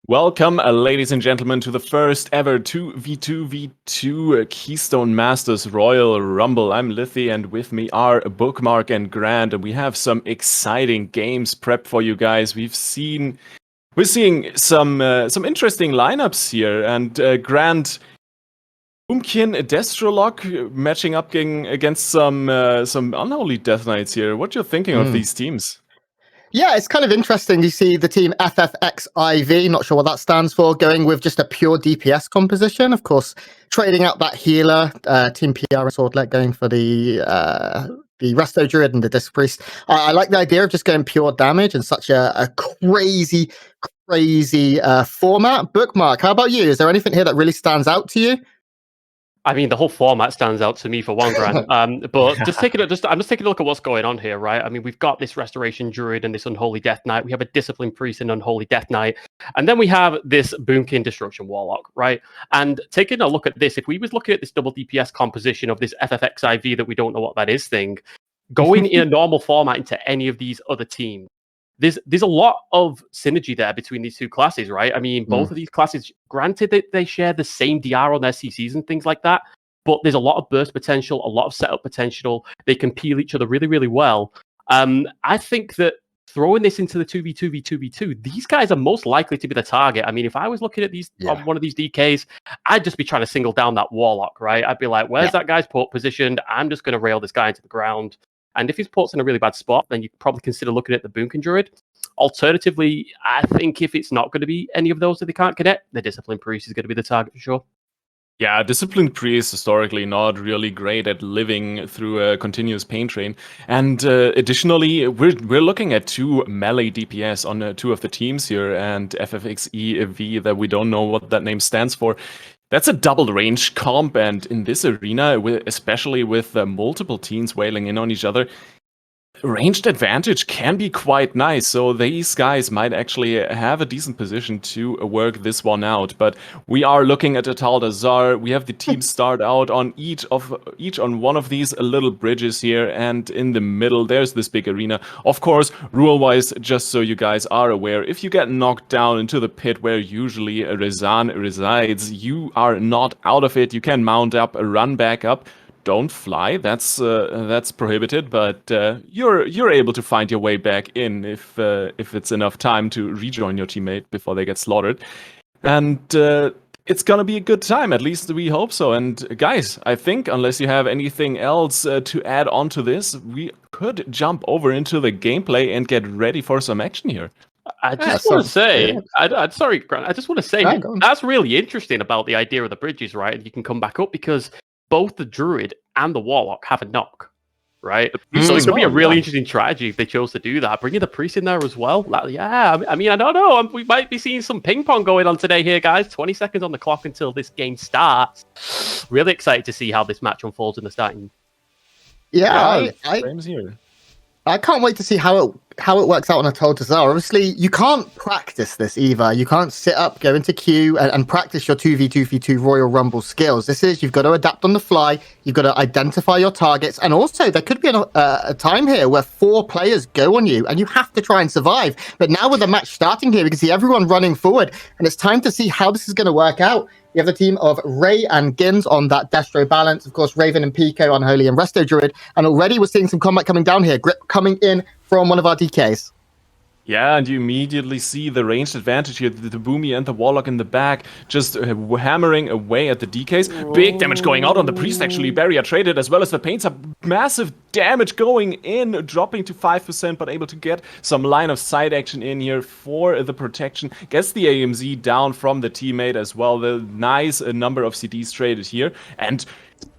Welcome, ladies and gentlemen, to the first ever 2v2v2 Keystone Masters Royal Rumble. I'm Lithy, and with me are Bookmark and Grant, and we have some exciting games prepped for you guys. We're seeing some interesting lineups here, and Grant, Boomkin, Destrolog matching up against some unholy Death Knights here. What you're thinking of these teams? Yeah, it's kind of interesting. You see the team FFXIV, not sure what that stands for, going with just a pure DPS composition. Of course, trading out that healer, Team PR and Swordlet going for the Resto Druid and the Disc Priest. I like the idea of just going pure damage in such a crazy format. Bookmark, how about you? Is there anything here that really stands out to you? I mean, the whole format stands out to me for one, Grant. But I'm just taking a look at what's going on here, right? I mean, we've got this Restoration Druid and this Unholy Death Knight. We have a Discipline Priest and Unholy Death Knight. And then we have this Boomkin Destruction Warlock, right? And taking a look at this, if we was looking at this double DPS composition of this FFXIV that we don't know what that is thing, going in a normal format into any of these other teams, there's a lot of synergy there between these two classes, right? I mean, both of these classes, granted that they share the same DR on their CCs and things like that, but there's a lot of burst potential, a lot of setup potential. They can peel each other really, really well. I think that throwing this into the 2v2v2v2, these guys are most likely to be the target. I mean, if I was looking at these on one of these DKs, I'd just be trying to single down that Warlock, right? I'd be like, where's that guy's port positioned? I'm just going to rail this guy into the ground. And if his port's in a really bad spot, then you could probably consider looking at the Boomkin Druid. Alternatively, I think if it's not going to be any of those that they can't connect, the Discipline Priest is going to be the target for sure. Yeah, Discipline Priest historically not really great at living through a continuous pain train. And additionally, we're looking at two melee DPS on two of the teams here, and FFXEV that we don't know what that name stands for. That's a double range comp, and in this arena, especially with multiple teams wailing in on each other, ranged advantage can be quite nice. So these guys might actually have a decent position to work this one out. But we are looking at a Taldazar. We have the team start out on each on one of these little bridges here, and in the middle there's this big arena. Of course, rule-wise, just so you guys are aware, if you get knocked down into the pit where usually Rezan resides, you are not out of it. You can mount up, run back up. Don't fly. That's prohibited. But you're able to find your way back in if it's enough time to rejoin your teammate before they get slaughtered, and it's gonna be a good time. At least we hope so. And guys, I think unless you have anything else to add on to this, we could jump over into the gameplay and get ready for some action here. I just want to say, sorry, Grant. I just want to say that's really interesting about the idea of the bridges, right? And you can come back up because both the Druid and the Warlock have a knock, right? So it could be a really interesting strategy if they chose to do that. Bringing the Priest in there as well. I mean, I don't know. We might be seeing some ping pong going on today here, guys. 20 seconds on the clock until this game starts. Really excited to see how this match unfolds in the starting. Yeah, I can't wait to see how it works out on a Taldazar. Obviously, you can't practice this either. You can't sit up, go into queue, and practice your 2v2v2 Royal Rumble skills. You've got to adapt on the fly. You've got to identify your targets. And also, there could be a time here where 4 players go on you, and you have to try and survive. But now with the match starting here, we can see everyone running forward, and it's time to see how this is going to work out. You have the team of Ray and Gins on that Destro balance. Of course, Raven and Pico, Unholy and Resto Druid. And already we're seeing some combat coming down here. Grip coming in from one of our DKs. Yeah, and you immediately see the ranged advantage here. The Boomy and the Warlock in the back just hammering away at the DKs. Big damage going out on the Priest, actually. Barrier traded, as well as the Paints are massive damage going in, dropping to 5%, but able to get some line of sight action in here for the protection. Gets the AMZ down from the teammate as well. The nice number of CDs traded here. And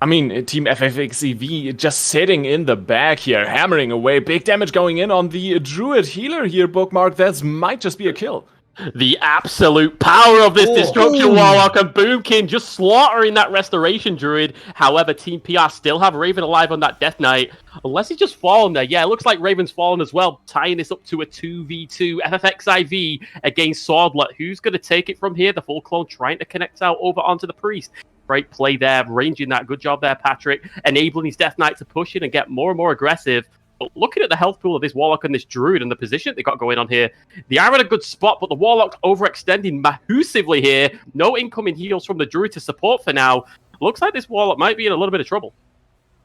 I mean, Team FFXEV just sitting in the back here, hammering away. Big damage going in on the Druid healer here, Bookmark. That might just be a kill. The absolute power of this Destruction Warlock and Boomkin just slaughtering that Restoration Druid. However, Team PR still have Raven alive on that Death Knight. Unless he's just fallen there. Yeah, it looks like Raven's fallen as well, tying this up to a 2v2 FFXIV against Swordlet. Who's going to take it from here? The full clone trying to connect out over onto the Priest. Great play there, ranging that. Good job there, Patrick. Enabling his Death Knight to push in and get more and more aggressive. But looking at the health pool of this Warlock and this Druid and the position they got going on here, they are in a good spot, but the Warlock's overextending massively here. No incoming heals from the Druid to support for now. Looks like this Warlock might be in a little bit of trouble.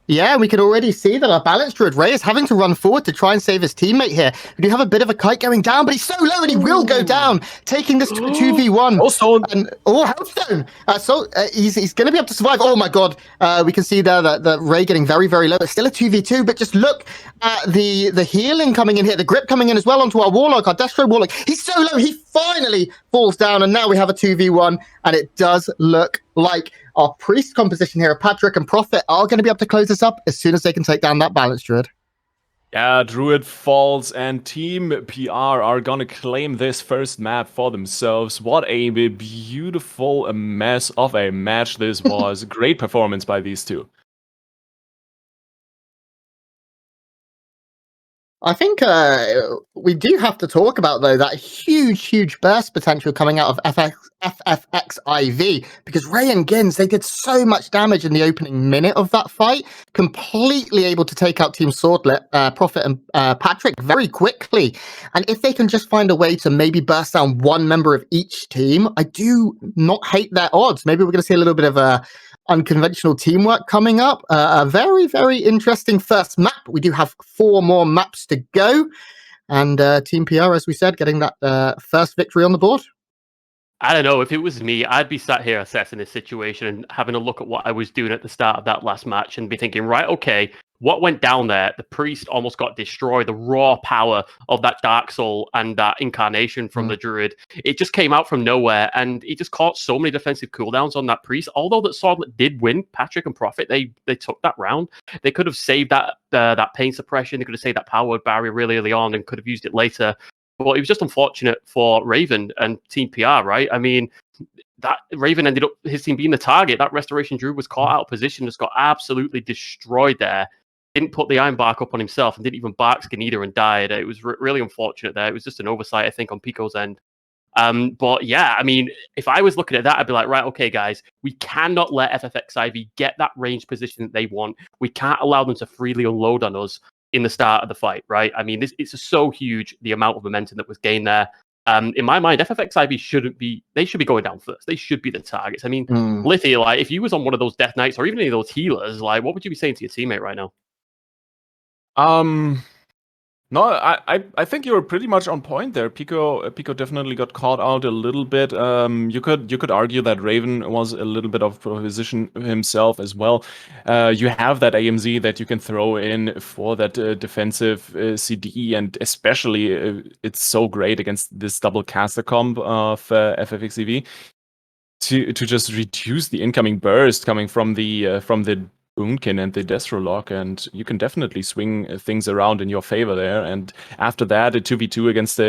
Yeah, we can already see that our balanced Druid Ray is having to run forward to try and save his teammate here. We do have a bit of a kite going down, but he's so low and he will go down, taking this to a 2v1. Healthstone. He's going to be able to survive. Oh my god. We can see there that Ray getting very, very low. It's still a 2v2, but just look at the healing coming in here, the grip coming in as well onto our Warlock, our Destro Warlock. He's so low, he finally falls down, and now we have a 2v1, and it does look like our priest composition here of Patrick and Prophet are going to be able to close this up as soon as they can take down that balanced Druid. Yeah, Druid falls, and Team PR are gonna claim this first map for themselves. What a beautiful mess of a match this was. Great performance by these two. I think we do have to talk about, though, that huge burst potential coming out of FFX IV, because Ray and Gins, they did so much damage in the opening minute of that fight, completely able to take out Team Swordlet, Prophet and Patrick very quickly. And if they can just find a way to maybe burst down one member of each team, I do not hate their odds. Maybe we're going to see a little bit of a unconventional teamwork coming up. A very, very interesting first map. We do have 4 more maps to go. And Team PR, as we said, getting that first victory on the board. I don't know. If it was me, I'd be sat here assessing this situation and having a look at what I was doing at the start of that last match and be thinking, right, okay, what went down there? The priest almost got destroyed. The raw power of that Dark Soul and that incarnation from the Druid, it just came out from nowhere, and it just caught so many defensive cooldowns on that priest. Although that Swordlet did win, Patrick and Prophet, they took that round. They could have saved that pain suppression. They could have saved that power barrier really early on and could have used it later. But it was just unfortunate for Raven and Team PR, right? I mean, that Raven ended up his team being the target. That Restoration Druid was caught out of position, just got absolutely destroyed there. Didn't put the Iron Bark up on himself and didn't even bark skin either and died. It was really unfortunate there. It was just an oversight, I think, on Pico's end. But yeah, I mean, if I was looking at that, I'd be like, right, okay, guys, we cannot let FFX IV get that range position that they want. We can't allow them to freely unload on us in the start of the fight, right? I mean, it's so huge, the amount of momentum that was gained there. In my mind, FFX IV they should be going down first. They should be the targets. I mean, Lithy, like, if you was on one of those Death Knights or even any of those healers, like, what would you be saying to your teammate right now? No, I think you were pretty much on point there. Pico definitely got caught out a little bit. You could argue that Raven was a little bit of position himself as well. You have that AMZ that you can throw in for that defensive CD, and especially it's so great against this double caster comp of FFXEV to just reduce the incoming burst coming from the Boomkin and the Destrolock, and you can definitely swing things around in your favor there. And after that, a 2v2 against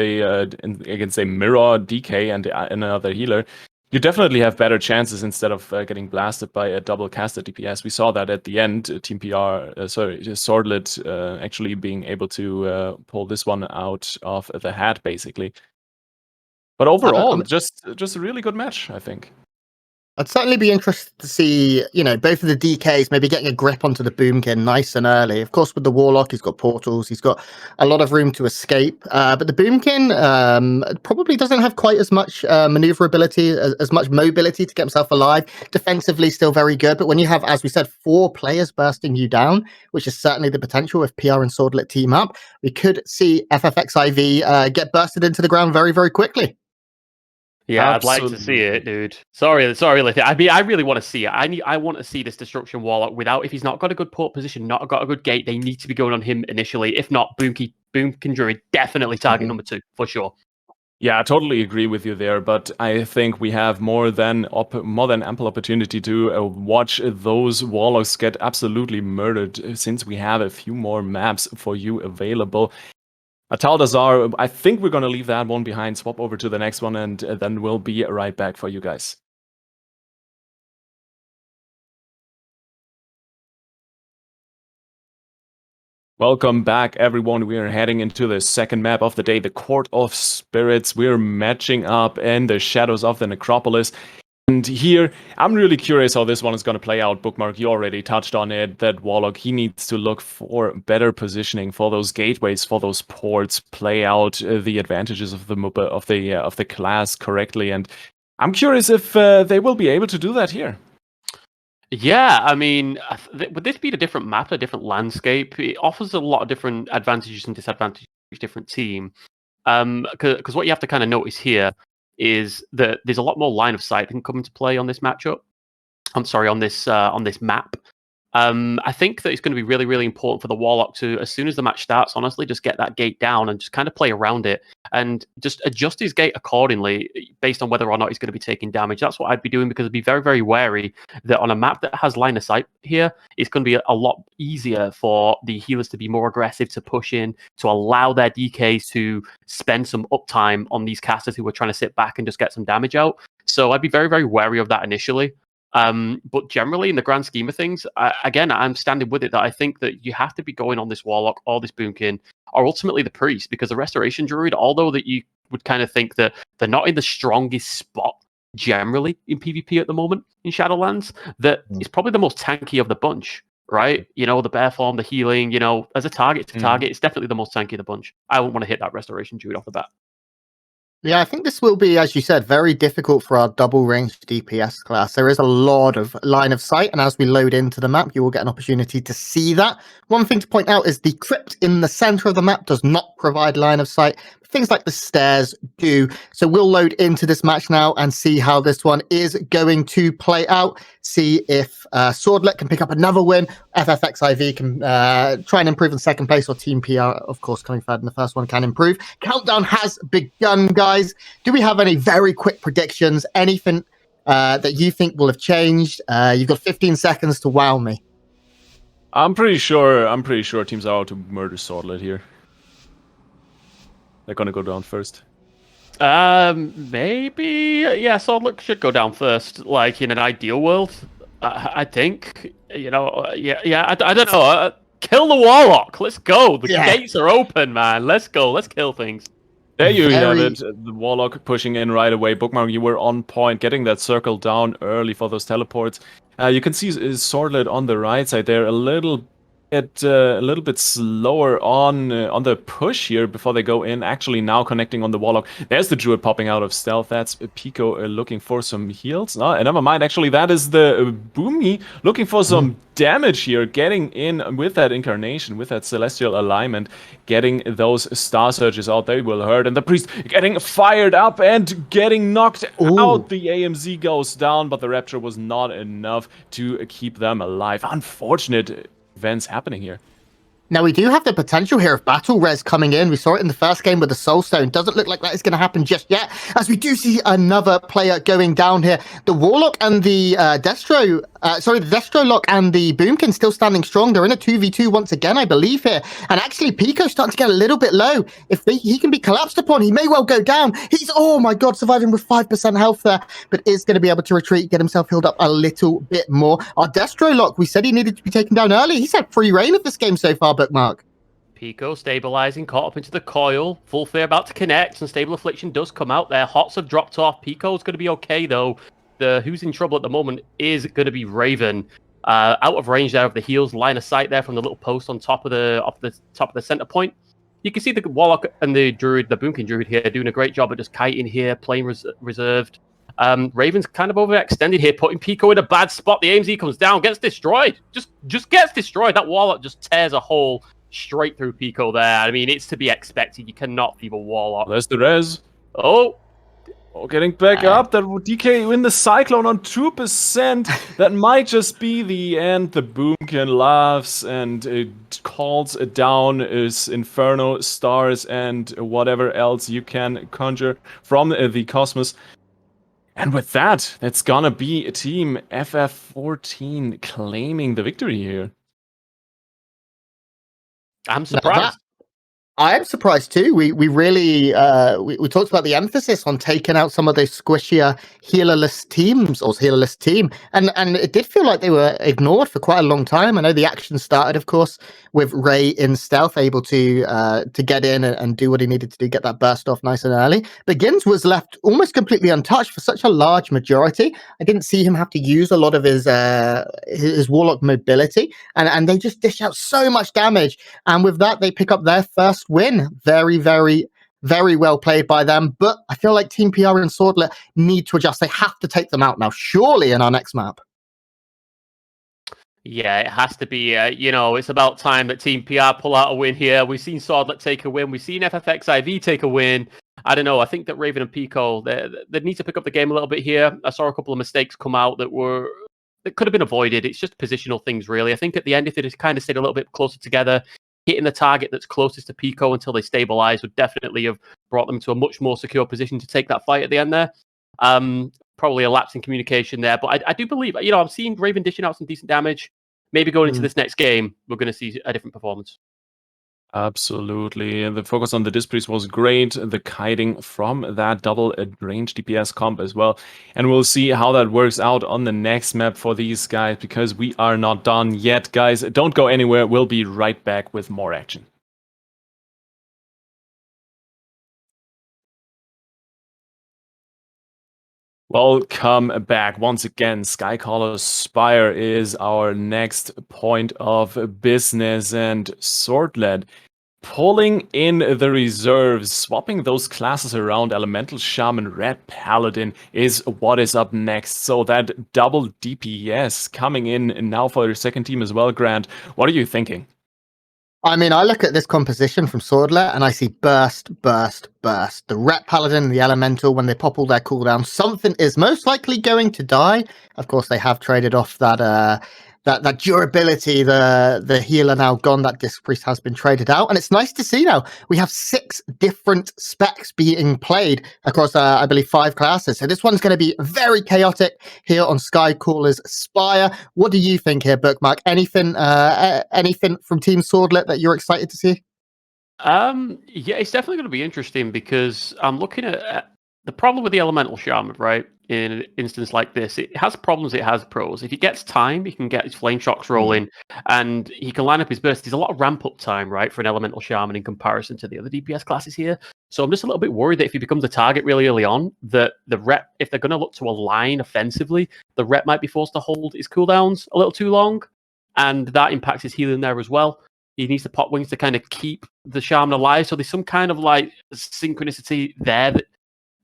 a mirror DK and another healer, you definitely have better chances instead of getting blasted by a double caster DPS. We saw that at the end, Team PR, Swordlet actually being able to pull this one out of the hat, basically. But overall, just a really good match, I think. I'd certainly be interested to see, both of the DKs maybe getting a grip onto the Boomkin nice and early. Of course, with the Warlock, he's got portals, he's got a lot of room to escape. But the Boomkin probably doesn't have quite as much maneuverability, as much mobility to get himself alive. Defensively, still very good. But when you have, as we said, 4 players bursting you down, which is certainly the potential if PR and Swordlet team up, we could see FFX IV get bursted into the ground very, very quickly. Yeah, Absolutely. I'd like to see it, dude. Sorry, Lithy. I mean, I really want to see it. I want to see this Destruction Warlock without, if he's not got a good port position, not got a good gate, they need to be going on him initially. If not, Boomkin Druid definitely target number 2 for sure. Yeah, I totally agree with you there, but I think we have more than ample opportunity to watch those Warlocks get absolutely murdered, since we have a few more maps for you available. Ataldazar, I think we're going to leave that one behind, swap over to the next one, and then we'll be right back for you guys. Welcome back, everyone. We are heading into the second map of the day, the Court of Spirits. We're matching up in the Shadows of the Necropolis. And here, I'm really curious how this one is going to play out. Bookmark, you already touched on it, that Warlock, he needs to look for better positioning for those gateways, for those ports, play out the advantages of the class correctly. And I'm curious if they will be able to do that here. Yeah, I mean, with this being a different map, a different landscape, it offers a lot of different advantages and disadvantages to each different team. Because what you have to kind of notice here is that there's a lot more line of sight that can come into play on this matchup. I'm sorry, on this map. I think that it's going to be really, really important for the Warlock to, as soon as the match starts, honestly, just get that gate down and just kind of play around it and just adjust his gate accordingly based on whether or not he's going to be taking damage. That's what I'd be doing, because I'd be very, very wary that on a map that has line of sight here, it's going to be a lot easier for the healers to be more aggressive, to push in, to allow their DKs to spend some uptime on these casters who are trying to sit back and just get some damage out. So I'd be very, very wary of that initially. But generally, in the grand scheme of things, I'm standing with it that I think that you have to be going on this Warlock or this Boomkin or ultimately the Priest, because the Restoration Druid, although that you would kind of think that they're not in the strongest spot generally in PvP at the moment in Shadowlands, that is probably the most tanky of the bunch, right? You know, the bear form, the healing, you know, as a target to target, it's definitely the most tanky of the bunch. I wouldn't want to hit that Restoration Druid off the bat. Yeah, I think this will be, as you said, very difficult for our double range DPS class. There is a lot of line of sight, and as we load into the map, you will get an opportunity to see that. One thing to point out is the crypt in the center of the map does not provide line of sight. Things like the stairs do. So we'll load into this match now and see how this one is going to play out. See if Swordlet can pick up another win. FFXIV can try and improve in second place, or Team PR, of course, coming third in the first one, can improve. Countdown has begun, guys. Do we have any very quick predictions? Anything that you think will have changed? You've got 15 seconds to wow me. I'm pretty sure teams are out to murder Swordlet here. They're gonna go down first. Maybe. Yeah, Swordlet should go down first. Like in an ideal world, I think. You know, I don't know. Kill the Warlock. Let's go. The gates are open, man. Let's go. Let's kill things. There you have it. The Warlock pushing in right away. Bookmark, you were on point, getting that circle down early for those teleports. You can see Swordlet on the right side there, a little bit slower on the push here before they go in. Actually, now connecting on the Warlock. There's the Druid popping out of stealth. That's Pico looking for some heals. No, never mind. Actually, that is the Boomy looking for some damage here, getting in with that Incarnation, with that Celestial Alignment, getting those Star Surges out. They will hurt. And the Priest getting fired up and getting knocked out. The AMZ goes down, but the Rapture was not enough to keep them alive. Unfortunate events happening here. Now, we do have the potential here of Battle Res coming in. We saw it in the first game with the Soul Stone. Doesn't look like that is going to happen just yet, as we do see another player going down here. The Warlock and the the Destro Lock and the Boomkin still standing strong. They're in a 2v2 once again, I believe, here. And actually, Pico's starting to get a little bit low. If he can be collapsed upon, he may well go down. He's, oh my god, surviving with 5% health there, but is going to be able to retreat, get himself healed up a little bit more. Our Destro Lock, we said he needed to be taken down early. He's had free reign of this game so far, Bookmark. Pico stabilizing, caught up into the coil. Full Fear about to connect, and Stable Affliction does come out there. Hots have dropped off. Pico's going to be okay, though. Who's in trouble at the moment is going to be Raven. Out of range there of the heals, line of sight there from the little post on top of the center point. You can see the Warlock and the Druid, the Boomkin Druid here, doing a great job at just kiting here, playing reserved. Raven's kind of overextended here, putting Pico in a bad spot. The AMZ comes down, gets destroyed. Just gets destroyed. That Warlock just tears a hole straight through Pico there. I mean, it's to be expected. You cannot leave a Warlock. There's the res. Oh, getting back up. That DK in the Cyclone on 2%. That might just be the end. The Boomkin laughs and calls down his Inferno stars and whatever else you can conjure from the cosmos. And with that, that's gonna be Team FF14 claiming the victory here. I'm surprised. I am surprised too. We really we talked about the emphasis on taking out some of those squishier healerless teams or healerless team, and it did feel like they were ignored for quite a long time. I know the action started, of course, with Ray in stealth, able to get in and do what he needed to do, get that burst off nice and early. But Gins was left almost completely untouched for such a large majority. I didn't see him have to use a lot of his warlock mobility, and they just dish out so much damage. And with that, they pick up their first win. Very, very, very well played by them. But I feel like Team PR and Swordlet need to adjust. They have to take them out now, surely, in our next map. Yeah, it has to be. It's about time that Team PR pull out a win here. We've seen Swordlet take a win. We've seen FFX IV take a win. I don't know. I think that Raven and Pico, they need to pick up the game a little bit here. I saw a couple of mistakes come out that could have been avoided. It's just positional things, really. I think at the end, if it had kind of stayed a little bit closer together, hitting the target that's closest to Pico until they stabilize would definitely have brought them to a much more secure position to take that fight at the end there. Probably a lapse in communication there, but I do believe, I'm seeing Raven dishing out some decent damage. Maybe going into this next game, we're going to see a different performance. Absolutely. The focus on the Dispriest was great. The kiting from that double range DPS comp as well. And we'll see how that works out on the next map for these guys, because we are not done yet, guys. Don't go anywhere. We'll be right back with more action. Welcome back once again. Skycaller's Spire is our next point of business, and Swordlet pulling in the reserves, swapping those classes around. Elemental Shaman, Red Paladin is what is up next. So that double DPS coming in now for your second team as well, Grant. What are you thinking? I mean, I look at this composition from Swordlet and I see burst, burst, burst. The Ret Paladin and the Elemental, when they pop all their cooldowns, something is most likely going to die. Of course, they have traded off that durability. The healer now gone. That Disc Priest has been traded out, and it's nice to see now we have 6 different specs being played across, I believe, 5 classes. So this one's going to be very chaotic here on Skycaller's Spire. What do you think here, Bookmark? Anything from Team Swordlet that you're excited to see? Yeah, it's definitely going to be interesting, because I'm looking at the problem with the Elemental Shaman, right? In an instance like this, it has problems, it has pros. If he gets time, he can get his flame shocks rolling, and he can line up his burst. There's a lot of ramp up time, right, for an Elemental Shaman in comparison to the other DPS classes here. So I'm just a little bit worried that if he becomes a target really early on, that the rep, if they're going to look to align offensively, the rep might be forced to hold his cooldowns a little too long, and that impacts his healing there as well. He needs to pop wings to kind of keep the Shaman alive. So there's some kind of like synchronicity there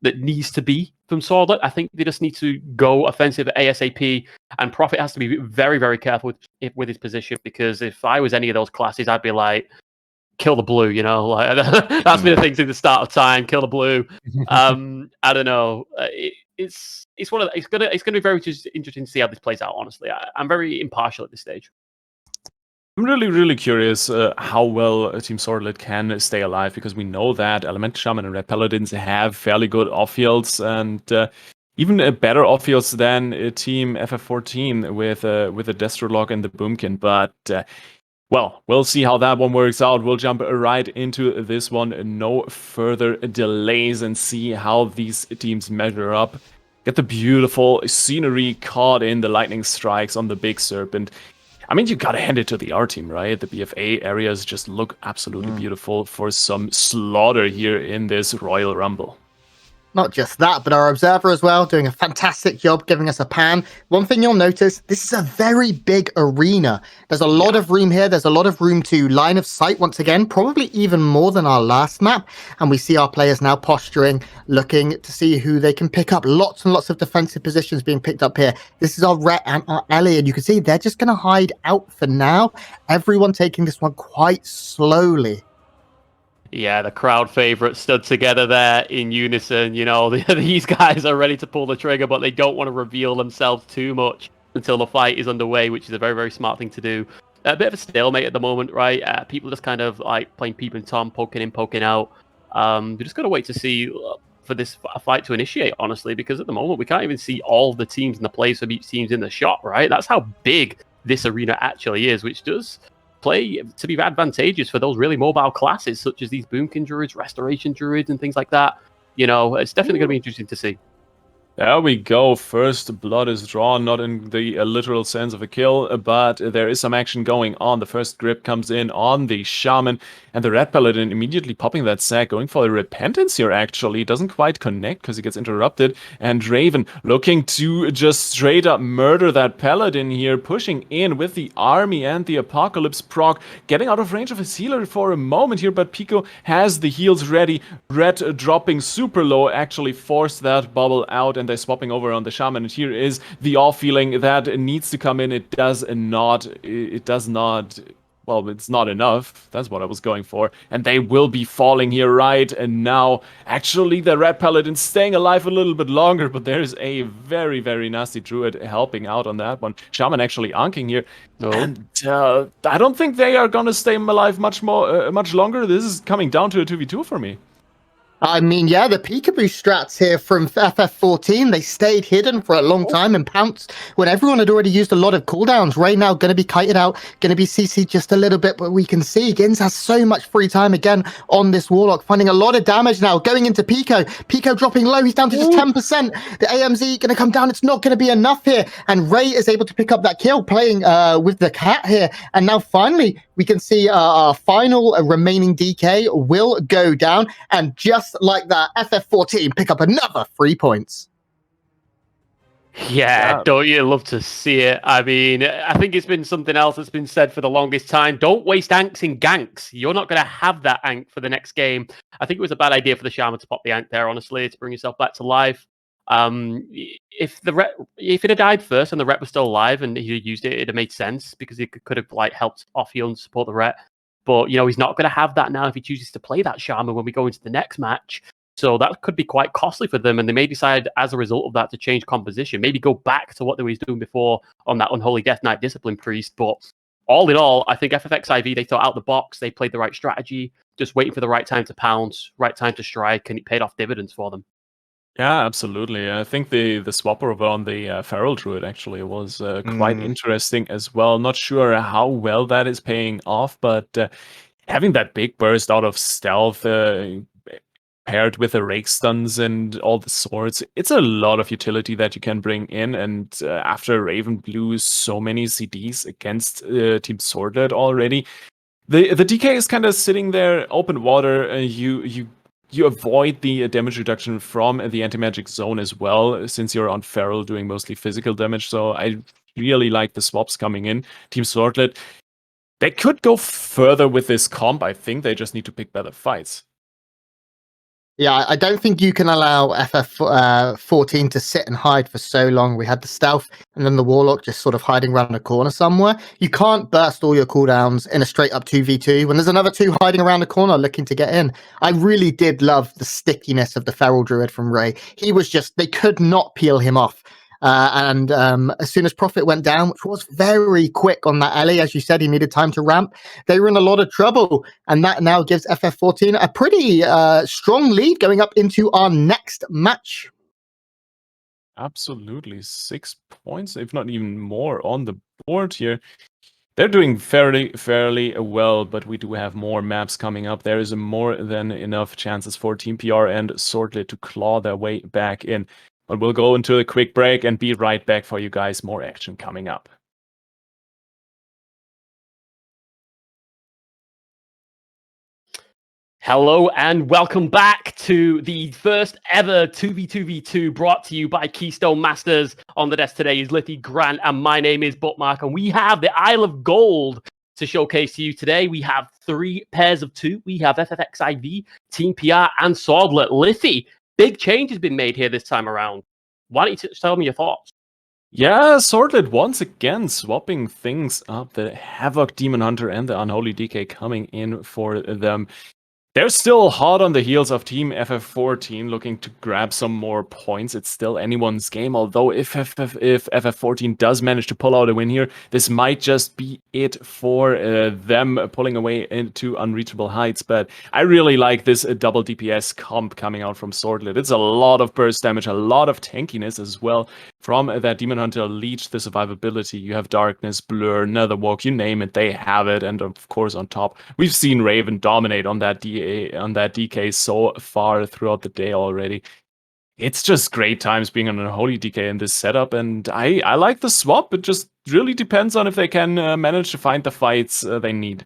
that needs to be from Swordlet. I think they just need to go offensive ASAP, and Prophet has to be very, very careful with his position, because if I was any of those classes, I'd be like, kill the blue, like, that's been the thing since the start of time, kill the blue. I don't know. It's gonna be very interesting to see how this plays out, honestly. I'm very impartial at this stage. I'm really, really curious how well Team Swordlet can stay alive, because we know that Elemental Shaman and Red Paladins have fairly good off-fields, and even better off-fields than Team FF14 with the Destrolog and the Boomkin. But, well, we'll see how that one works out. We'll jump right into this one. No further delays, and see how these teams measure up. Get the beautiful scenery caught in the lightning strikes on the Big Serpent. I mean, you gotta hand it to the R team, right? The BFA areas just look absolutely beautiful for some slaughter here in this Royal Rumble. Not just that, but our observer as well, doing a fantastic job giving us a pan. One thing you'll notice, this is a very big arena. There's a lot of room here. There's a lot of room to line of sight once again, probably even more than our last map. And we see our players now posturing, looking to see who they can pick up. Lots and lots of defensive positions being picked up here. This is our Rhett and our Ellie, and you can see they're just going to hide out for now. Everyone taking this one quite slowly. Yeah, the crowd favorites stood together there in unison. These guys are ready to pull the trigger, but they don't want to reveal themselves too much until the fight is underway, which is a very, very smart thing to do. A bit of a stalemate at the moment, right? People just kind of like playing Peep and Tom, poking in, poking out. We just got to wait to see for this fight to initiate, honestly, because at the moment we can't even see all the teams and the plays of each team's in the shot, right? That's how big this arena actually is, which does play to be advantageous for those really mobile classes, such as these Boomkin Druids, Restoration Druids, and things like that. It's definitely going to be interesting to see. There we go. First blood is drawn, not in the literal sense of a kill, but there is some action going on. The first grip comes in on the Shaman, and the Red Paladin immediately popping that sack, going for a Repentance here, actually. Doesn't quite connect because he gets interrupted. And Raven looking to just straight up murder that Paladin here, pushing in with the army and the Apocalypse proc, getting out of range of his healer for a moment here, but Pico has the heals ready. Red dropping super low actually forced that bubble out, and they're swapping over on the Shaman, and here is the off feeling that needs to come in. It does not, well, it's not enough. That's what I was going for. And they will be falling here right and now. Actually, the Red Paladin staying alive a little bit longer, but there's a very, very nasty Druid helping out on that one. Shaman actually anking here. Oh. And I don't think they are gonna stay alive much longer. This is coming down to a 2v2 for me. I mean, yeah, the peekaboo strats here from FF14, they stayed hidden for a long time and pounced when everyone had already used a lot of cooldowns. Right now, going to be kited out, going to be CC'd just a little bit, but we can see Gins has so much free time again on this Warlock, finding a lot of damage now, going into Pico. Pico dropping low, he's down to just 10%. The AMZ going to come down, it's not going to be enough here. And Ray is able to pick up that kill, playing with the cat here. And now finally, we can see our final remaining DK will go down, and just like that, FF14 pick up another 3 points. Yeah, don't you love to see it? I mean, I think it's been something else that's been said for the longest time. Don't waste anks in ganks. You're not going to have that ank for the next game. I think it was a bad idea for the Shaman to pop the ank there, honestly, to bring yourself back to life. If it had died first and the rep was still alive and he used it, it'd have made sense because he could have helped off heal and support the rep. But he's not going to have that now if he chooses to play that Shaman when we go into the next match. So that could be quite costly for them, and they may decide as a result of that to change composition, maybe go back to what they was doing before on that Unholy Death Knight Discipline Priest. But all in all, I think FFXIV, they thought out the box, they played the right strategy, just waiting for the right time to pounce, right time to strike, and it paid off dividends for them. Yeah, absolutely. I think the swapper over on the Feral Druid actually was quite interesting as well. Not sure how well that is paying off, but having that big burst out of stealth paired with the rake stuns and all the swords, it's a lot of utility that you can bring in. And after Raven blew so many CDs against Team Swordlet already, the DK is kind of sitting there, open water. You avoid the damage reduction from the anti-magic zone as well, since you're on Feral doing mostly physical damage. So I really like the swaps coming in. Team Swordlet, they could go further with this comp. I think they just need to pick better fights. Yeah, I don't think you can allow FF14 to sit and hide for so long. We had the stealth and then the Warlock just sort of hiding around a corner somewhere. You can't burst all your cooldowns in a straight up 2v2 when there's another two hiding around the corner looking to get in. I really did love the stickiness of the Feral Druid from Ray. He was just, they could not peel him off. And as soon as Prophet went down, which was very quick on that alley, as you said, he needed time to ramp, they were in a lot of trouble. And that now gives FF14 a pretty strong lead going up into our next match. Absolutely. 6 points, if not even more, on the board here. They're doing fairly well, but we do have more maps coming up. There is more than enough chances for Team PR and Swordlet to claw their way back in. But we'll go into a quick break and be right back for you guys. More action coming up. Hello and welcome back to the first ever 2v2v2 brought to you by Keystone Masters. On the desk today is Liffy Grant and my name is Bookmark, and we have the Isle of Gold to showcase to you today. We have 3 pairs of 2. We have FFXIV, Team PR and Swordlet. Liffy, big change has been made here this time around. Why don't you tell me your thoughts? Yeah, Swordlet once again swapping things up. The Havoc Demon Hunter and the Unholy DK coming in for them. They're still hot on the heels of Team FF14, looking to grab some more points. It's still anyone's game, although if FF14 does manage to pull out a win here, this might just be it for them pulling away into unreachable heights. But I really like this double DPS comp coming out from Swordlet. It's a lot of burst damage, a lot of tankiness as well. from that Demon Hunter leech the survivability. You have Darkness, Blur, Netherwalk, you name it, they have it. And of course, on top, we've seen Raven dominate on that DK so far throughout the day already. It's just great times being on a Holy DK in this setup, and I like the swap. It just really depends on if they can manage to find the fights they need.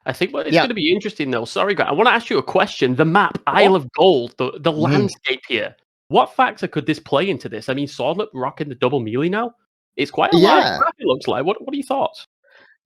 I think what it's going to be interesting, though. Sorry, Grant. I want to ask you a question. The map, Isle of Gold, the landscape here. What factor could this play into this? I mean, Swordlet rocking the double melee now. It's quite a large map, it looks like. What are your thoughts?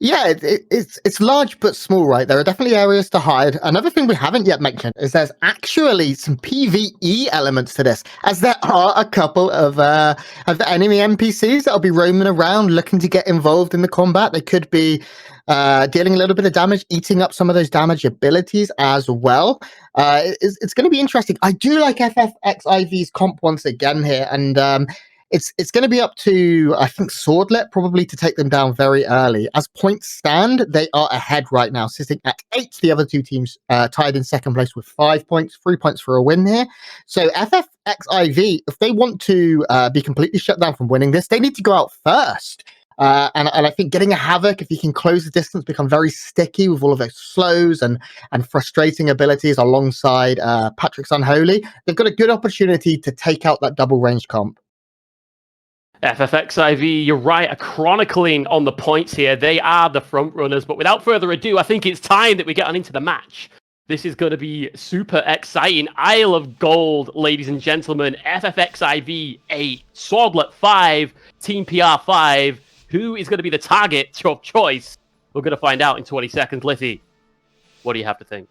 Yeah, it's large but small, right? There are definitely areas to hide. Another thing we haven't yet mentioned is there's actually some PvE elements to this, as there are a couple of the enemy NPCs that'll be roaming around looking to get involved in the combat. They could be dealing a little bit of damage, eating up some of those damage abilities as well. It's going to be interesting. I do like FFXIV's comp once again here, and it's going to be up to, I think, Swordlet probably to take them down very early. As points stand, they are ahead right now, sitting at 8. The other two teams tied in second place with 5 points, 3 points for a win here. So FFXIV, if they want to be completely shut down from winning this, they need to go out first. And I think getting a Havoc, if you can close the distance, become very sticky with all of those slows and frustrating abilities alongside Patrick's Unholy, they've got a good opportunity to take out that double range comp. FFXIV, you're right, are chronicling on the points here. They are the front runners, but without further ado, I think it's time that we get on into the match. This is going to be super exciting. Isle of Gold, ladies and gentlemen. FFXIV 8, Swordlet 5, Team PR 5. Who is going to be the target of choice? We're going to find out in 20 seconds. Liffy, what do you have to think?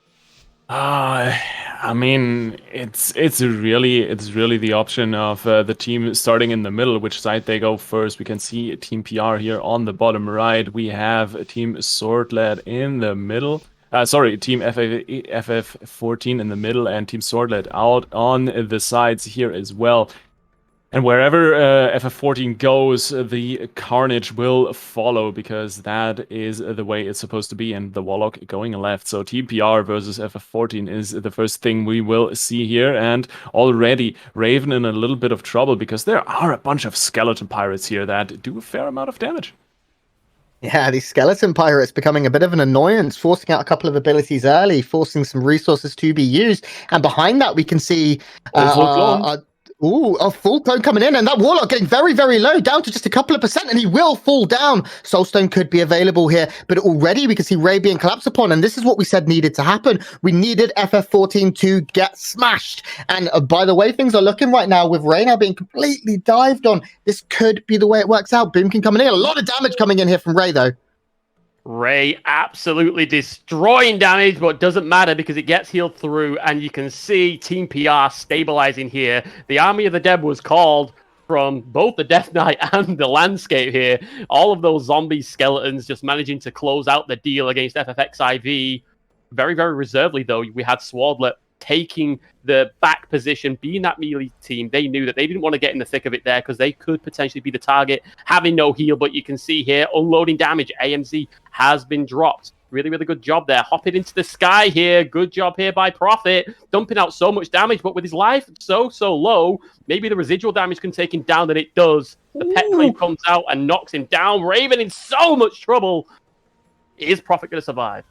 I mean, it's really the option of the team starting in the middle, which side they go first. We can see Team PR here on the bottom right. We have Team Swordlet in the middle. Team FF14 in the middle, and Team Swordlet out on the sides here as well. And wherever FF14 goes, the Carnage will follow, because that is the way it's supposed to be, and the Warlock going left. So Team PR versus FF14 is the first thing we will see here, and already Raven in a little bit of trouble, because there are a bunch of skeleton pirates here that do a fair amount of damage. Yeah, these skeleton pirates becoming a bit of an annoyance, forcing out a couple of abilities early, forcing some resources to be used. And behind that, we can see a full clone coming in, and that Warlock getting very, very low, down to just a couple of percent, and he will fall down. Soulstone could be available here, but already we can see Ray being collapsed upon, and this is what we said needed to happen. We needed FF14 to get smashed, and by the way things are looking right now, with Ray now being completely dived on, this could be the way it works out. Boomkin coming in, a lot of damage coming in here from Ray, though. Ray absolutely destroying damage, but doesn't matter because it gets healed through, and you can see Team PR stabilizing here. The Army of the Dead was called from both the Death Knight and the landscape here. All of those zombie skeletons just managing to close out the deal against FFXIV. Very, very reservedly, though. We had Swordlet taking the back position, being that melee team. They knew that they didn't want to get in the thick of it there because they could potentially be the target, having no heal. But you can see here, unloading damage. AMZ has been dropped. Really, really good job there. Hopping into the sky here. Good job here by Prophet. Dumping out so much damage, but with his life so low, maybe the residual damage can take him down, and it does. The pet cleave comes out and knocks him down. Raven in so much trouble. Is Prophet going to survive?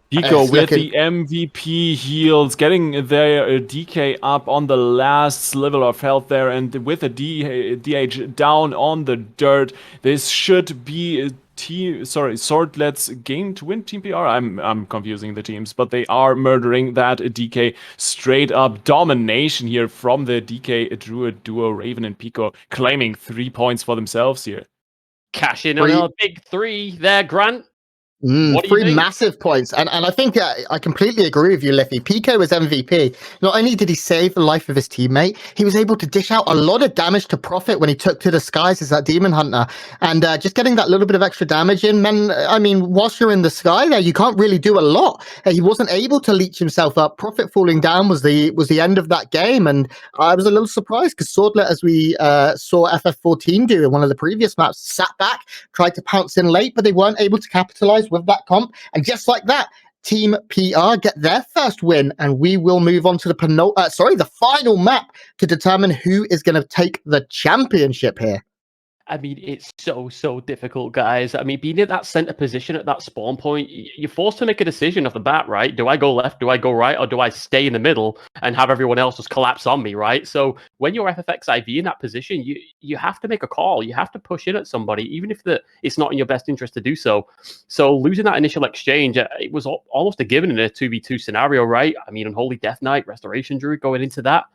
Pico with the MVP heals, getting their DK up on the last sliver of health there, and with a DH down on the dirt, this should be Swordlet's game to win Team PR. I'm confusing the teams, but they are murdering that DK. Straight up domination here from the DK Druid duo, Raven and Pico, claiming 3 points for themselves here. Cash in on a big 3 there, Grant. 3 massive points, and I think I completely agree with you, Liffy. Pico was MVP. Not only did he save the life of his teammate, he was able to dish out a lot of damage to Prophet when he took to the skies as that Demon Hunter, and just getting that little bit of extra damage in. Man, I mean, whilst you're in the sky there, you can't really do a lot. He wasn't able to leech himself up. Prophet falling down was the end of that game, and I was a little surprised because Swordlet, as we saw FF14 do in one of the previous maps, sat back, tried to pounce in late, but they weren't able to capitalize with that comp, and just like that, Team PR get their first win, and we will move on to the final map to determine who is going to take the championship here. I mean, it's so difficult, guys. I mean, being in that center position at that spawn point, you're forced to make a decision off the bat, right? Do I go left? Do I go right? Or do I stay in the middle and have everyone else just collapse on me, right? So when you're FFX IV in that position, you have to make a call. You have to push in at somebody, even if it's not in your best interest to do so. So losing that initial exchange, it was almost a given in a 2v2 scenario, right? I mean, Unholy Death Knight, Restoration Druid going into that,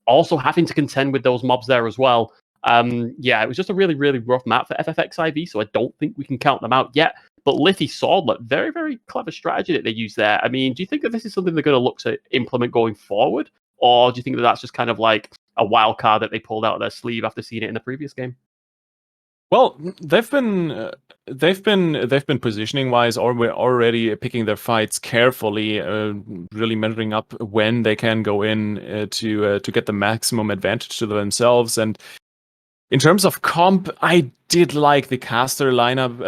also having to contend with those mobs there as well. It was just a really rough map for FFX IV, so I don't think we can count them out yet. But Lithy Swordlet, very clever strategy that they use there. I mean, do you think that this is something they're going to look to implement going forward, or do you think that that's just kind of like a wild card that they pulled out of their sleeve after seeing it in the previous game? Well, they've been positioning wise, or we're already picking their fights carefully, really measuring up when they can go in to get the maximum advantage to themselves. And in terms of comp, I did like the caster lineup.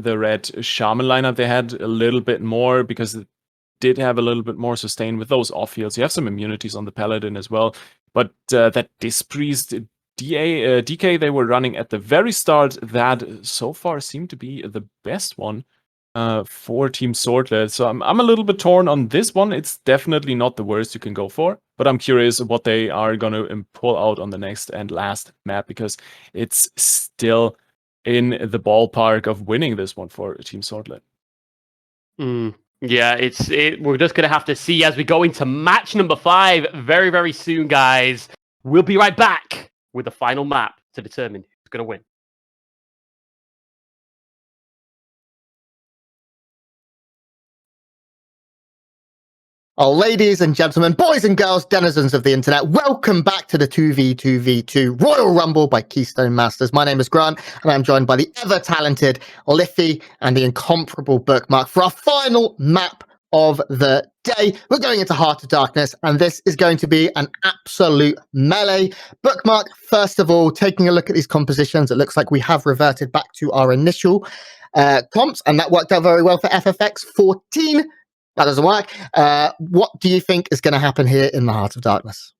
The red shaman lineup. They had a little bit more because it did have a little bit more sustain with those off fields. You have some immunities on the paladin as well, but that Dispriest DK they were running at the very start, that so far seemed to be the best one for Team Swordlet. So I'm a little bit torn on this one. It's definitely not the worst you can go for, but I'm curious what they are going to pull out on the next and last map, because it's still in the ballpark of winning this one for Team Swordlet. Yeah, we're just going to have to see as we go into match number 5 very soon, guys. We'll be right back with the final map to determine who's going to win. Oh, ladies and gentlemen, boys and girls, denizens of the internet, welcome back to the 2v2v2 Royal Rumble by Keystone Masters. My name is Grant, and I'm joined by the ever-talented Lithy and the incomparable Bookmark for our final map of the day. We're going into Heart of Darkness, and this is going to be an absolute melee. Bookmark, first of all, taking a look at these compositions, it looks like we have reverted back to our initial comps, and that worked out very well for FFX 14. That doesn't work. What do you think is going to happen here in the Heart of Darkness?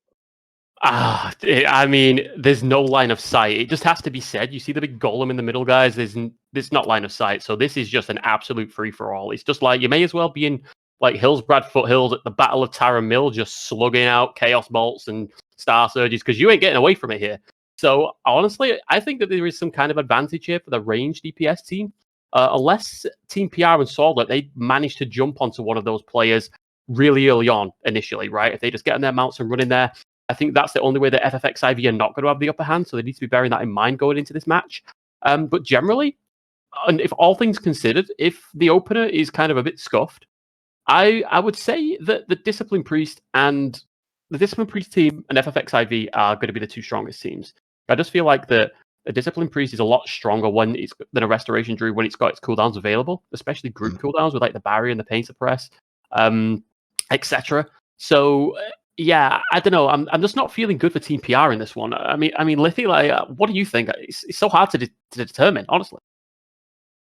I mean, there's no line of sight. It just has to be said. You see the big golem in the middle, guys? There's not line of sight. So this is just an absolute free-for-all. It's just like, you may as well be in like Hillsbrad Foothills at the Battle of Tara Mill, just slugging out Chaos Bolts and Star Surges, because you ain't getting away from it here. So honestly, I think that there is some kind of advantage here for the range DPS team. Unless Team PR and Swordlet, they manage to jump onto one of those players really early on initially, right? If they just get on their mounts and run in there, I think that's the only way that FFX IV are not going to have the upper hand, so they need to be bearing that in mind going into this match. But generally, and if all things considered, if the opener is kind of a bit scuffed, I would say that the Discipline Priest team and FFX IV are going to be the two strongest teams. I just feel like a Discipline Priest is a lot stronger than a Restoration Druid when it's got its cooldowns available, especially group cooldowns with like the Barrier and the Pain Suppress, etc. So yeah, I don't know. I'm just not feeling good for Team PR in this one. I mean, Lithy, like, what do you think? It's so hard to determine, honestly.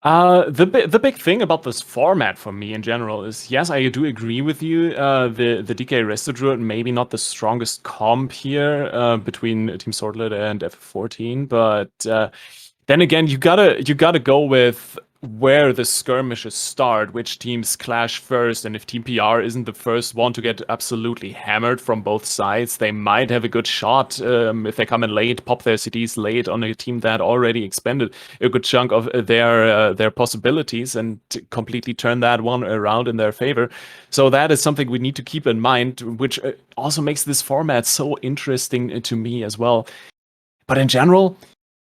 The big thing about this format for me in general is, yes, I do agree with you. The DK Resto Druid maybe not the strongest comp here between Team Swordlet and FF14, but then again, you gotta go with where the skirmishes start, which teams clash first, and if Team PR isn't the first one to get absolutely hammered from both sides, they might have a good shot if they come in late, pop their CDs late on a team that already expended a good chunk of their possibilities, and completely turn that one around in their favor. So that is something we need to keep in mind, which also makes this format so interesting to me as well. But in general,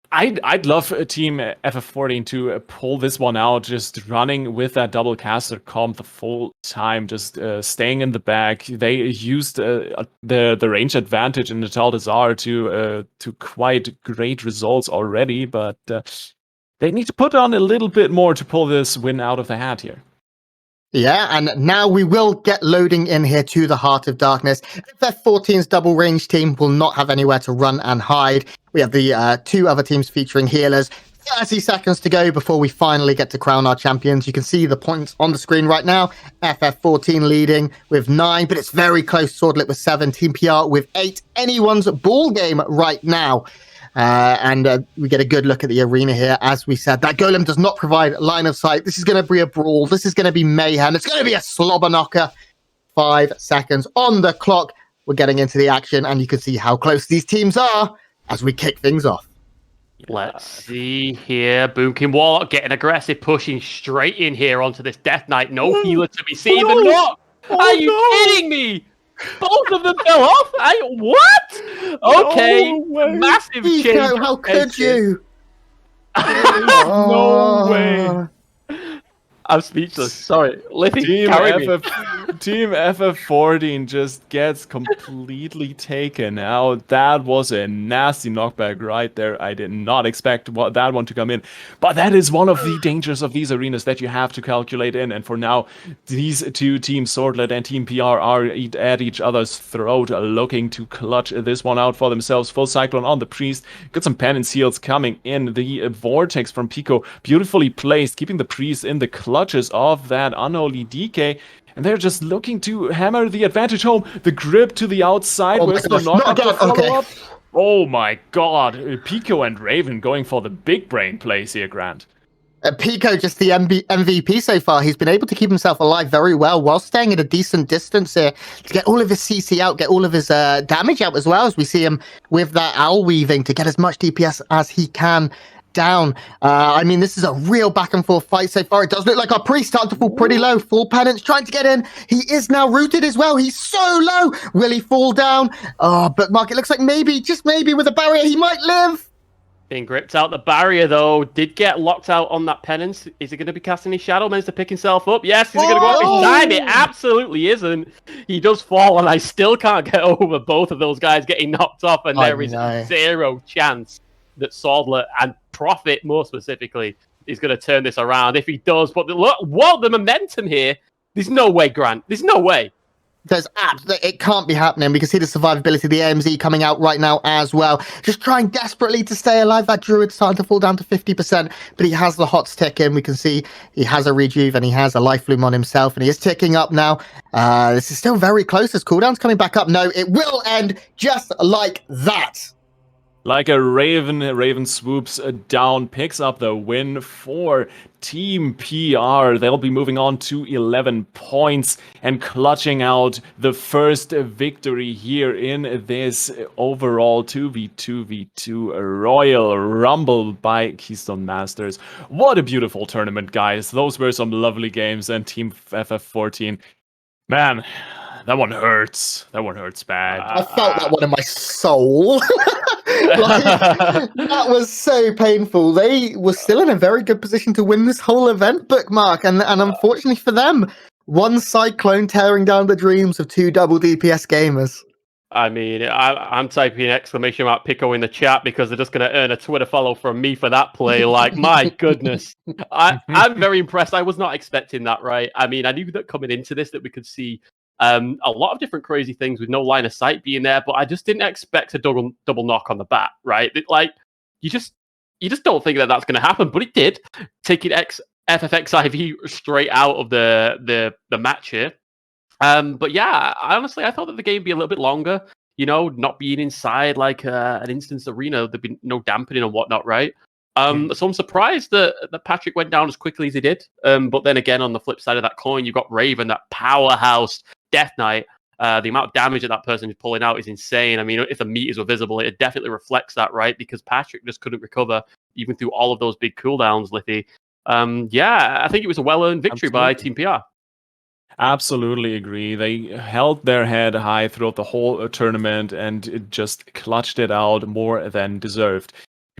I'd love a Team FF14 to pull this one out, just running with that double caster comp the full time, just staying in the back. They used the range advantage in the Taldazar to quite great results already, but they need to put on a little bit more to pull this win out of the hat here. Yeah, and now we will get loading in here to the Heart of Darkness. FF14's double range team will not have anywhere to run and hide. We have the two other teams featuring healers. 30 seconds to go before we finally get to crown our champions. You can see the points on the screen right now. FF14 leading with 9, but it's very close. Swordlit with 7, Team PR with 8. Anyone's ball game right now. And we get a good look at the arena here. As we said, that golem does not provide line of sight. This is going to be a brawl. This is going to be mayhem. It's going to be a slobber knocker. 5 seconds on the clock. We're getting into the action, and you can see how close these teams are as we kick things off. Let's see here. Boomkin Warlock getting aggressive, pushing straight in here onto this Death Knight. No healer to be seen. Oh, They're not. Are you kidding me? Both of them fell off? What? Okay. Massive change. Pico, how could you? No way. I'm speechless. Sorry. Lithy, Team FF14 just gets completely taken out. That was a nasty knockback right there. I did not expect that one to come in. But that is one of the dangers of these arenas that you have to calculate in. And for now, these two teams, Swordlet and Team PR, are at each other's throat, looking to clutch this one out for themselves. Full Cyclone on the Priest. Got some penance heals coming in. The Vortex from Pico, beautifully placed, keeping the Priest in the clutches of that Unholy DK. And they're just looking to hammer the advantage home. The grip to the outside. Where's the knock-up? Oh my god. Pico and Raven going for the big brain plays here, Grant. Pico, just the MVP so far. He's been able to keep himself alive very well while staying at a decent distance here to get all of his CC out, get all of his damage out as well, as we see him with that owl weaving to get as much DPS as he can down. I mean, this is a real back and forth fight so far. It does look like our priest started to fall pretty low. Full penance trying to get in. He is now rooted as well. He's so low. Will he fall down? Oh, but Mark, it looks like maybe, just maybe with a barrier, he might live. Being gripped out the barrier, though. Did get locked out on that penance. Is he going to be casting his shadow? Managed to pick himself up. Yes, is he going to go up his time? It absolutely isn't. He does fall, and I still can't get over both of those guys getting knocked off, and there is zero chance that Swordlet and Prophet, more specifically, is going to turn this around. If he does, but look, what the momentum here. There's no way, Grant. There's no way. It can't be happening because see the survivability, the AMZ coming out right now as well. Just trying desperately to stay alive. That Druid's starting to fall down to 50%, but he has the hots ticking. We can see he has a rejuve and he has a life bloom on himself, and he is ticking up now. This is still very close as cooldown's coming back up. No, it will end just like that. Like a Raven swoops down, picks up the win for Team PR. They'll be moving on to 11 points and clutching out the first victory here in this overall 2v2v2 Royal Rumble by Keystone Masters. What a beautiful tournament, guys. Those were some lovely games, and Team FF14, man, that one hurts. That one hurts bad. I felt that one in my soul. That was so painful. They were still in a very good position to win this whole event, Bookmark, and unfortunately for them, one Cyclone tearing down the dreams of two double DPS gamers. I mean, I'm typing exclamation mark Pico in the chat because they're just going to earn a Twitter follow from me for that play. Like, my goodness. I'm very impressed. I was not expecting that, right? I mean, I knew that coming into this that we could see a lot of different crazy things with no line of sight being there, but I just didn't expect a double knock on the bat, right? Like, you just don't think that that's going to happen, but it did. Taking FFXIV straight out of the match here. But yeah, honestly, I thought that the game would be a little bit longer, you know, not being inside like an instance arena. There'd be no dampening and whatnot, right? So I'm surprised that Patrick went down as quickly as he did. But then again, on the flip side of that coin, you've got Raven, that powerhouse Death Knight. The amount of damage that person is pulling out is insane. I mean, if the meters were visible, it definitely reflects that, right? Because Patrick just couldn't recover even through all of those big cooldowns, Lithy. Yeah, I think it was a well-earned victory by Team PR. Absolutely agree. They held their head high throughout the whole tournament and just clutched it out more than deserved.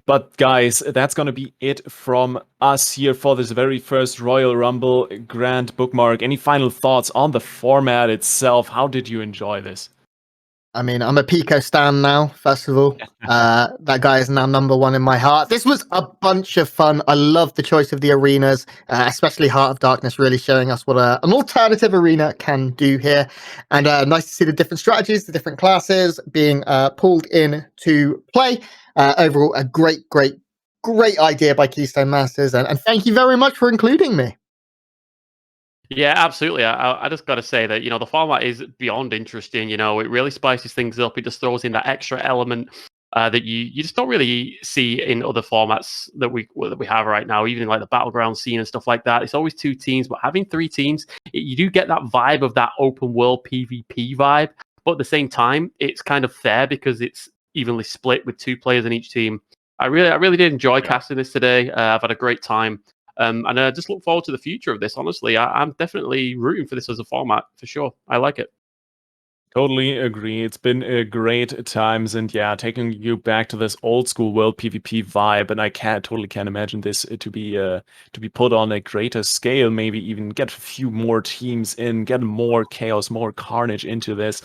But guys, that's going to be it from us here for this very first Royal Rumble. Grant, Bookmark, any final thoughts on the format itself? How did you enjoy this? I mean, I'm a Pico stan now, first of all. That guy is now #1 in my heart. This was a bunch of fun. I love the choice of the arenas, especially Heart of Darkness, really showing us what an alternative arena can do here. And nice to see the different strategies, the different classes being pulled in to play. Overall, a great great idea by Keystone Masters, and thank you very much for including me. Yeah, absolutely. I just got to say that, the format is beyond interesting. It really spices things up. It just throws in that extra element that you just don't really see in other formats that we have right now, even in like the battleground scene and stuff like that. It's always 2 teams, but having 3 teams, you do get that vibe of that open world PvP vibe. But at the same time, it's kind of fair because it's evenly split with 2 players in each team. I really did enjoy casting this today. I've had a great time. And I just look forward to the future of this, honestly. I'm definitely rooting for this as a format, for sure. I like it. Totally agree. It's been a great times, and yeah, taking you back to this old school world PvP vibe, and I totally can imagine this to be put on a greater scale, maybe even get a few more teams in, get more chaos, more carnage into this.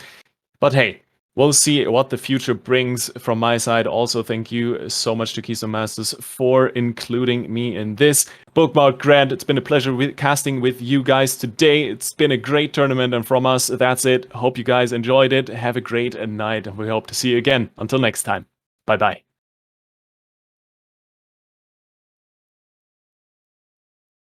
But hey, we'll see what the future brings from my side. Also, thank you so much to Keystone Masters for including me in this. Bookmark Grant, it's been a pleasure casting with you guys today. It's been a great tournament, and from us, that's it. Hope you guys enjoyed it. Have a great night, and we hope to see you again. Until next time. Bye-bye.